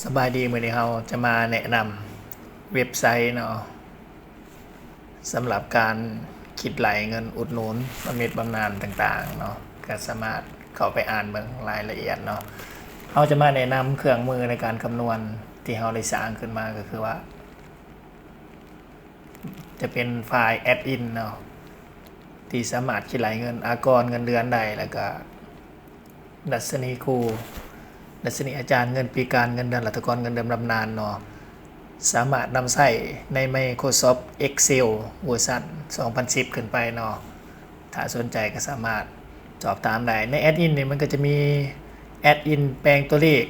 สบายดีมื้อนี้เราจะมาแนะนำเว็บไซต์เนาะสำหรับการคิดไหลเงินอุดหนุนบำเหน็จบำนาญต่างๆเนาะก็สามารถเข้าไปอ่านเบิ่งรายละเอียดเนาะเราจะมาแนะนำเครื่องมือในการคำนวณที่เราได้สร้างขึ้นมาก็คือว่าจะเป็นไฟล์ add-in เนาะที่สามารถคิดไหลเงินอากรเงินเดือนได้แล้วก็ดัชนีครูดัชนีอาจารย์เงินปีการเงินเดือนรัฐกรเงินเดือนบำนาญเนาะสามารถนำใช้ใน Microsoft Excel เวอร์ชัน2010 ขึ้นไปเนาะถ้าสนใจก็สามารถสอบถามได้ใน Add-in นี่มันก็จะมี Add-in แปลงตัวเลข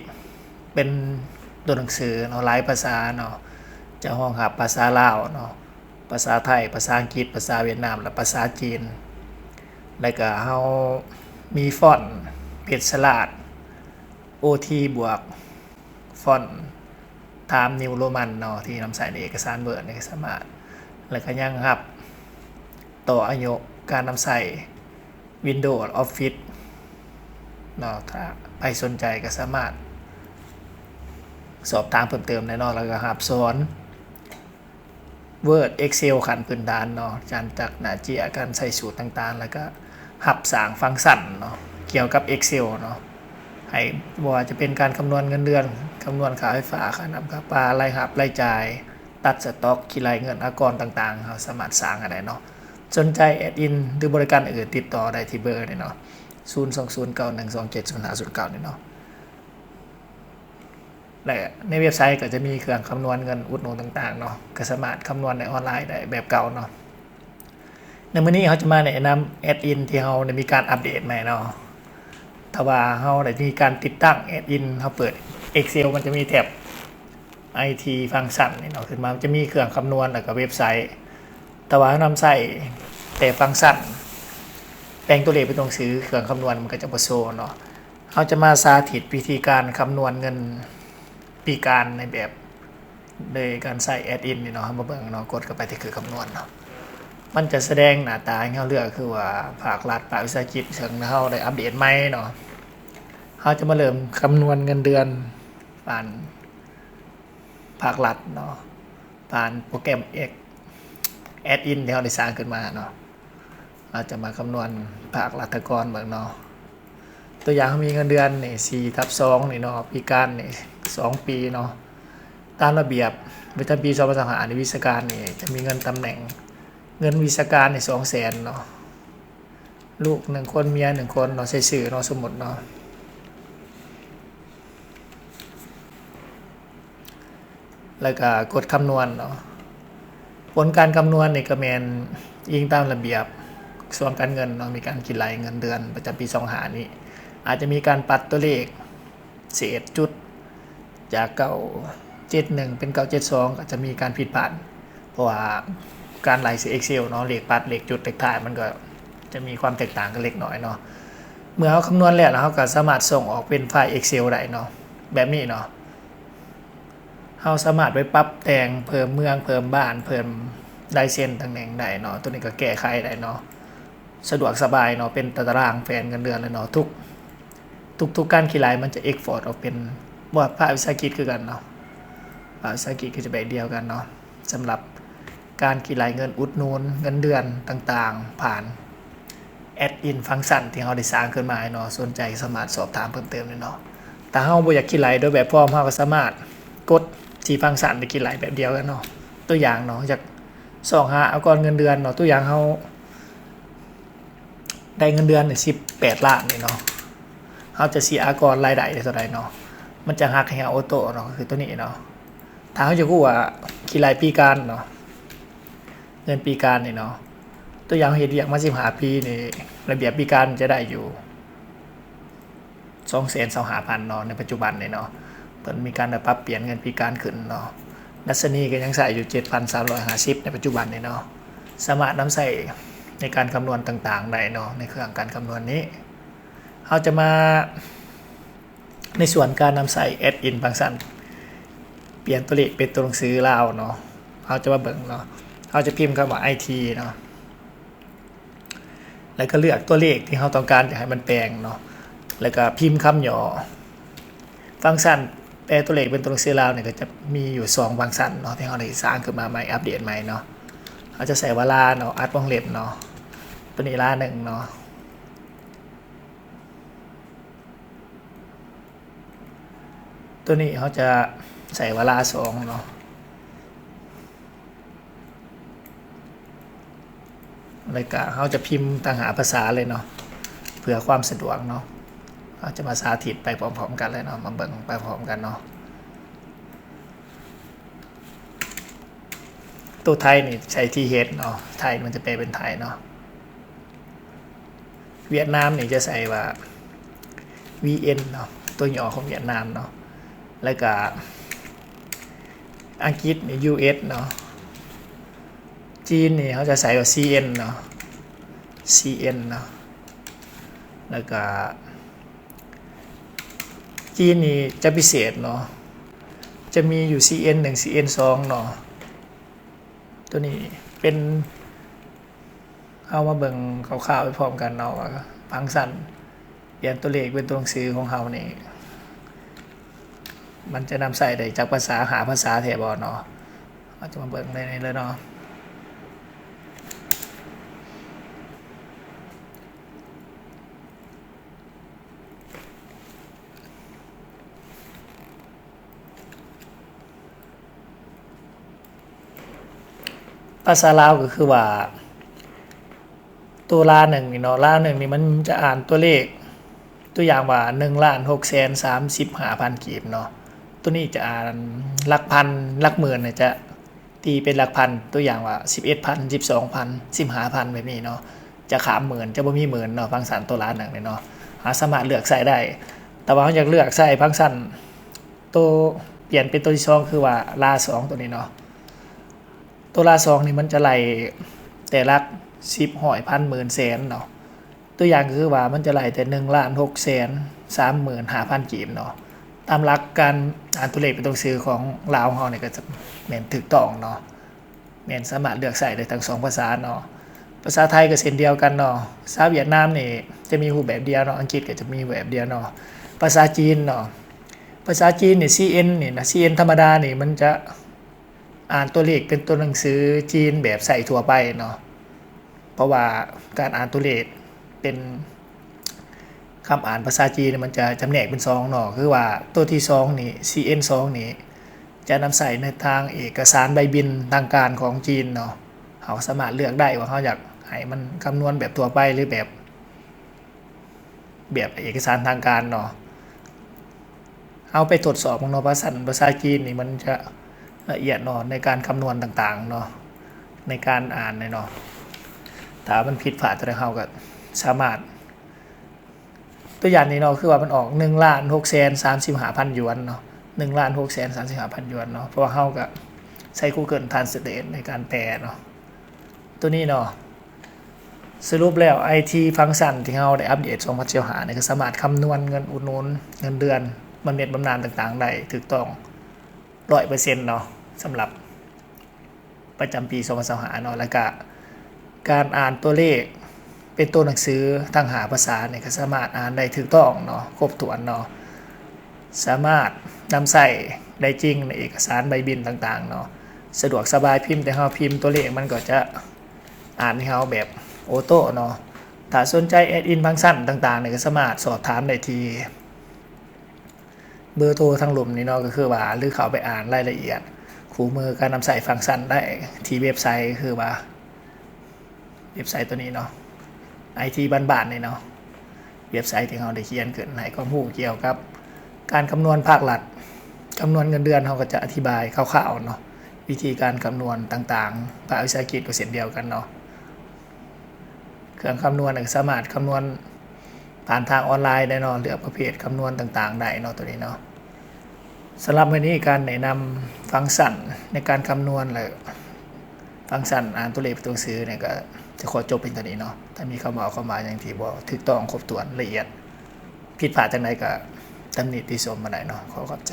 เป็นตัวหนังสือเนาะหลายภาษาเนาะจะรองรับภาษาลาวเนาะภาษาไทยภาษาอังกฤษภาษาเวียดนามและภาษาจีนแล้วก็เฮามีฟอนต์เพชรฉลาด OT บวกฟอนต์ไทม์นิวโรมันเนาะที่นำใส่ในเอกสารเบิร์ดในสามารถแล้วก็ยังครับต่ออายุการนำใส่ Windows Office เนาะถ้าใครสนใจก็สามารถสอบถามเพิ่มเติมได้เนาะแล้วก็ครับสอน Word Excel ขั้นพื้นฐานเนาะจากหน้าที่การใส่สูตรต่างๆแล้วก็หับสร้างฟังก์ชันเนาะเกี่ยวกับ Excel เนาะให้ว่าจะเป็นการคำนวณเงินเดือนคำนวณค่าไฟฟ้าค่าน้ำค่าปลารายรับรายจ่ายตัดสต็อกคิดรายเงินอากรต่างๆเราสามารถสร้างได้เนาะสนใจแอดอินหรือบริการอื่นติดต่อได้ที่เบอร์นี่เนาะ02091270509นี่เนาะและในเว็บไซต์ก็จะมีเครื่องคำนวณเงินอุดหนุนต่างๆเนาะก็สามารถคำนวณในออนไลน์ได้แบบเก่าเนาะในมื้อนี้เขาจะมาแนะนำแอดอินที่เราได้มีการอัปเดตใหม่เนาะถ้าว่าเราได้มีการติดตั้งแอดอินเราเปิด Excel มันจะมีแท็บ IT ฟังก์ชันนี่เนาะขึ้นมาจะมีเครื่องคำนวณแล้วก็เว็บไซต์แต่ว่านำใส่แต่ฟังก์ชันแปลงตัวเลขเป็นตัวหนังสือเครื่องคำนวณมันก็จะบ่โชว์เนาะเราจะมาสาธิตวิธีการคำนวณเงินปีการในแบบโดยการใส่แอดอินนี่เนาะมาเบิ่งเนาะกดเข้าไปที่คือคำนวณเนาะมันจะแสดงหน้าตาให้เราเลือกคือว่าภาครัฐภาควิสาหกิจซึ่งเราได้อัปเดตใหม่เนาะเราจะมาเริ่มคำนวณเงินเดือนผ่านภาครัฐเนาะผ่านโปรแกรม Add-in ที่เราได้สร้างขึ้นมาเนาะเราจะมาคำนวณภาครัฐกรเบิ่งเนาะตัวอย่างมีเงินเดือนนี่4/2นี่เนาะปีการนี่2ปีเนาะตามระเบียบประจำปี2025ในวิชาการนี่จะมีเงินตำแหน่งเงินวิชาการใน200,000เนาะลูก1คนเมีย1คนเนาะใช้ชื่อเนาะสมมุติเนาะแล้วก็กดคำนวณเนาะผลการคำนวณนี่ก็แม่นอิงตามระเบียบกระทรวงการเงินเนาะมีการคิดรายเงินเดือนประจำปี25นี้อาจจะมีการปัดตัวเลขเศษจุดจาก971เป็น972ก็จะมีการผิดพลาดเพราะว่าการไล่ใส่ Excel เนาะเลขปัดเลขจุดเลขถ่ายมันก็จะมีความแตกต่างกันเล็กน้อยเนาะเมื่อเราคำนวณแล้วเราก็สามารถส่งออกเป็นไฟล์ Excel ได้เนาะแบบนี้เนาะเราสามารถไปปรับแต่งเพิ่มเมืองเพิ่มบ้านเพิ่มลายเส้นตำแหน่งได้เนาะตัวนี้ก็แก้ไขได้เนาะสะดวกสบายเนาะเป็นตารางแผนเงินเดือนเลยเนาะทุกการคิดรายมันจะ export ออกเป็นบทภาษาวิสาหกิจคือกันเนาะภาษาวิสาหกิจคือจะแบบเดียวกันเนาะสำหรับการคิดรายเงินอุดหนุนเงินเดือนต่างๆผ่าน Add-in ฟังก์ชันที่เราได้สร้างขึ้นมาเนาะสนใจสามารถสอบถามเพิ่มเติมได้เนาะแต่เราบ่อยากคิดรายโดยแบบพร้อมเราก็สามารถกดที่ฟังก์ชันได้คิดรายแบบเดียวกันเนาะตัวอย่างเนาะจาก25เอาก่อนเงินเดือนเนาะตัวอย่างเราได้เงินเดือน18 ล้านนี่เนาะเราจะสิอากรรายได้เท่าใดเนาะมันจะหักให้เราออโต้เนาะคือตัวนี้เนาะถ้าเราจะรู้ว่าคิดรายปีการเนาะเงินปีการนี่เนาะตัวอย่างเฮ็ดเวียกมา15ปีนี่ระเบียบปีการจะได้อยู่225,000เนาะในปัจจุบันนี่เนาะเพิ่นมีการปรับเปลี่ยนเงินปีการขึ้นเนาะดัชนีก็ยังใส่อยู่ 7,350 ในปัจจุบันนี่เนาะสามารถนำใส่ในการคำนวณต่างๆได้เนาะในเครื่องการคำนวณนี้เราจะมาในส่วนการนำใส่ Add-in ฟังก์ชันเปลี่ยนตัวเลขเป็นตัวหนังสือลาวเนาะเราจะมาเบิ่งเนาะเราจะพิมพ์คำว่า IT เนาะแล้วก็เลือกตัวเลขที่เราต้องการจะให้มันแปลงเนาะแล้วก็พิมพ์คำย่อฟังก์ชันแป ลตัวเลขเป็นตัวหนังสือลาวเนี่ยก็จะมีอยู่2ฟังก์ชันเนาะที่เขาได้สร้างขึ้นมาใหม่อัปเดตใหม่เนาะเขาจะใส่เวลาเนาะอัดวงเล็บเนาะตัวนี้ลา1เนาะตัวนี้เขาจะใส่เวลา2เนาะเลยก็เขาจะพิมพ์ต่างหาภาษาเลยเนาะเพื่อความสะดวกเนาะเขาจะมาสาธิตไปพร้อมๆกันเลยเนาะมาเบิ่งไปพร้อมกันเนาะตัวไทยนี่ใช้ที่เฮดเนาะไทยมันจะแปลเป็นไทยเนาะเวียดนามนี่จะใส่ว่า VN เนาะตัวย่อของเวียดนามเนาะแล้วก็อังกฤษนี่ US เนาะจีนนี่เขาจะใส่ว่า CN เนาะ CN เนาะแล้วก็จีนนี่จะพิเศษเนาะจะมีอยู่ CN 1 CN 2เนาะตัวนี้เป็นเอามาเบิ่งคร่าวๆไปพร้อมกันเนาะว่าฟังก์ชันเปลี่ยนตัวเลขเป็นตัวหนังสือของเขานี่มันจะนำใส่ได้จากภาษาหาภาษาแถบเนาะเราจะมาเบิ่งในนี้เลยเนาะภาษาลาวก็คือว่าตัวลา1นี่เนาะลา1นี่มันจะอ่านตัวเลขตัวอย่างว่า 1,635,000 กีบเนาะตัวนี้จะอ่านหลักพันหลักหมื่นเนี่ยจะตีเป็นหลักพันตัวอย่างว่า 11,000 12,000 15,000 แบบนี้เนาะจะขามหมื่นจะบ่มีหมื่นเนาะฟังก์ชันตัวลา1นี่เนาะสามารถเลือกใส่ได้แต่ว่าอยากเลือกใส่ฟังก์ชันตัวเปลี่ยนเป็นตัวที่2คือว่าลา2ตัวนี้เนาะตัวลา2นี่มันจะไล่แต่หลัก10 100 พันหมื่นแสนเนาะตัวอย่างก็คือว่ามันจะไล่แต่1,635,000 กีบเนาะตามหลักการอ่านตัวเลขเป็นตัวหนังสือของลาวเฮาเนี่ยก็จะแม่นถูกต้องเนาะแม่นสามารถเลือกใส่ได้ทั้ง2ภาษาเนาะภาษาไทยก็เช่นเดียวกันเนาะภาษาเวียดนามนี่จะมีรูปแบบเดียวเนาะอังกฤษก็จะมีแบบเดียวเนาะภาษาจีนเนาะภาษาจีนนี่ CN นี่นะ CN ธรรมดานี่มันจะอ่านตัวเลขเป็นตัวหนังสือจีนแบบใส่ทั่วไปเนาะเพราะว่าการอ่านตัวเลขเป็นคำอ่านภาษาจีนมันจะจำแนกเป็น2เนาะคือว่าตัวที่2นี่ CN 2นี่จะนำใส่ในทางเอกสารใบบินทางการของจีนเนาะเขาสามารถเลือกได้ว่าเขาอยากให้มันคำนวณแบบทั่วไปหรือแบบเอกสารทางการเนาะเอาไปตรวจสอบเนาะภาษาจีนนี่มันจะละเอียดเนาะในการคำนวณต่างๆเนาะในการอ่านเนาะถ้ามันผิดพลาดตัวเขาก็สามารถตัวอย่างนี้เนาะคือว่ามันออก 1,635,000 หยวนเนาะ 1,635,000 หยวนเนาะเพราะว่าเขาก็ใช้ Google Translate ในการแปลเนาะตัวนี้เนาะสรุปแล้ว IT ฟังก์ชันที่เขาได้อัปเดต2025เนี่ยก็สามารถคำนวณเงินอุดหนุนเงินเดือนบำเหน็จบำนาญต่างๆได้ถูกต้อง 100% เนาะสำหรับประจำปี2025เนาะแล้วก็การอ่านตัวเลขเป็นตัวหนังสือทางหาภาษาเนี่ยก็สามารถอ่านได้ถูกต้องเนาะครบถ้วนเนาะสามารถนำใส่ได้จริงในเอกสารใบบินต่างๆเนาะสะดวกสบายพิมพ์แต่เฮาพิมพ์ตัวเลขมันก็จะอ่านให้เฮาแบบออโต้เนาะถ้าสนใจแอดอินฟังก์ชันต่างๆเนี่ยก็สามารถสอบถามได้ที่เบอร์โทรทางหลุมนี่เนาะก็คือว่าหรือเข้าไปอ่านรายละเอียดคู่มือการนำใส่ฟังก์ชันได้ที่เว็บไซต์คือว่าเว็บไซต์ตัวนี้เนาะ IT บ้านๆนี่เนาะเว็บไซต์ที่เราได้เขียนขึ้นให้ความรู้เกี่ยวกับการคำนวณภาครัฐคำนวณเงินเดือนเขาก็จะอธิบายคร่าวๆเนาะวิธีการคำนวณต่างๆภาควิชาการก็เช่นเดียวกันเนาะเครื่องคำนวณสามารถคำนวณผ่านทางออนไลน์ได้เนาะเลือกประเภทคำนวณต่างๆได้เนาะตัวนี้เนาะสำหรับวันนี้การแนะนำฟังก์ชันในการคำนวณและฟังก์ชันอ่านตัวเลขเป็นตัวหนังสือเนี่ยก็จะขอจบเป็นตัวนี้เนาะถ้ามีเข้ามาอย่างที่บอกถูกต้องครบถ้วนละเอียดผิดพลาดจังไดก็ตำหนิติชมมาได้เนาะขอขอบใจ